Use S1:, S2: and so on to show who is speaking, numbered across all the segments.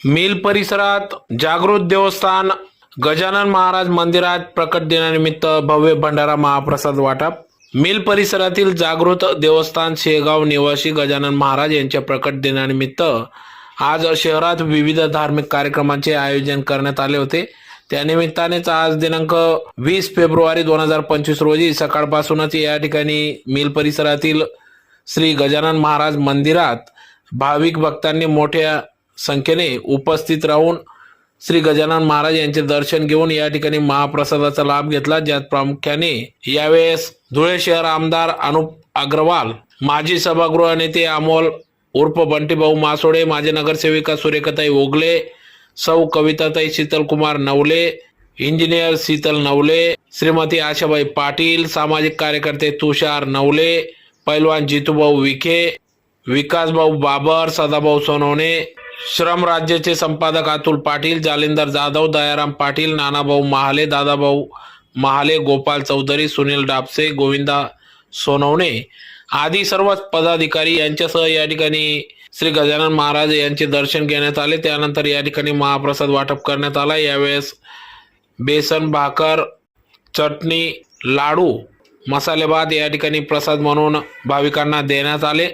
S1: Mill परिसरात जागृत देवस्थान गजानन महाराज मंदिरात प्रकट दिनानिमित्त भव्य भंडारा महाप्रसाद वाटप। मिल परिसरातील जागृत देवस्थान शेगाव निवासी गजानन महाराज यांच्या प्रकट दिनानिमित्त आज शहरात विविध धार्मिक कार्यक्रमांचे आयोजन करण्यात आले होते। त्यानिमित्तानेच आज दिनांक 20 फेब्रुवारी 2025 रोजी सकाळपासूनच या ठिकाणी मिल परिसरातील श्री गजानन महाराज मंदिरात भाविक भक्तांनी मोठ्या संख्येने उपस्थित राहून श्री गजानन महाराज यांचे दर्शन घेऊन या ठिकाणी महाप्रसादाचा लाभ घेतला। ज्यात प्रामुख्याने यावेळेस धुळे शहर आमदार अनुप अग्रवाल, माजी सभागृह नेते अमोल उर्फ बंटीभाऊ मासोडे, माजी नगरसेविका सुरेखाताई ओगले, सौ कविताताई शीतलकुमार नवले, इंजिनियर शीतल नवले, श्रीमती आशाबाई पाटील, सामाजिक कार्यकर्ते तुषार नवले, पैलवान जितूभाऊ विखे, विकासभाऊ बाबर, सदाभाऊ सोनवणे, श्रम राज्याचे संपादक अतुल पाटील, जालिंदर जाधव, दयाराम पाटील, नानाभाऊ महाले, दादाभाऊ महाले, गोपाल चौधरी, सुनील डापसे, गोविंदा सोनवणे आदी सर्व पदाधिकारी यांच्यासह या ठिकाणी श्री गजानन महाराज यांचे दर्शन घेण्यात आले। त्यानंतर या ठिकाणी महाप्रसाद वाटप करण्यात आला। यावेळेस बेसन, भाकर, चटणी, लाडू, मसाले भात या ठिकाणी प्रसाद म्हणून भाविकांना देण्यात आले।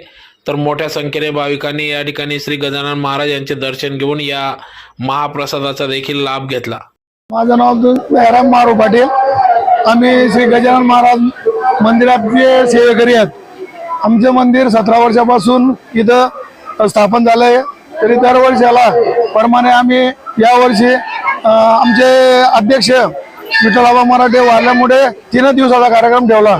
S1: तर मोठ्या संख्येने भाविकांनी या ठिकाणी श्री गजानन महाराज यांचे दर्शन घेऊन या महाप्रसादाचा देखील लाभ घेतला।
S2: माझं नाव दयाराम मारू पाटील। आम्ही श्री गजानन महाराज मंदिराचे सेवेकरी आहेत। आमचे मंदिर 17 वर्षापासून इथं स्थापन झालंय। तरी दरवर्षाला प्रमाणे आम्ही यावर्षी आमचे अध्यक्ष विठ्ठलराव मराठे वारल्यामुळे 3 दिवसाचा कार्यक्रम ठेवला।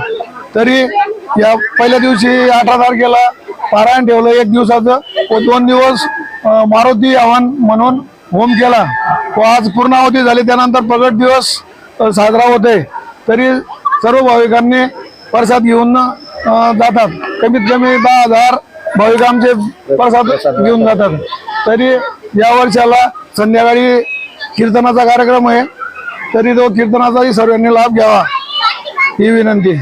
S2: तरी या पहिल्या दिवशी 18 तारखेला पारायण ठेवलं 1 दिवसाचं व 2 दिवस मारुती आव्हान म्हणून होम केला व आज पूर्णाहुती झाली। त्यानंतर प्रगट दिवस साजरा होतोय। तरी सर्व भाविकांनी प्रसाद घेऊन जातात। कमीत कमी 10,000 भाविक आमचे प्रसाद घेऊन जातात। तरी या वर्षाला संध्याकाळी कीर्तनाचा कार्यक्रम आहे। तरी तो कीर्तनाचाही सर्वांनी लाभ घ्यावा ही विनंती।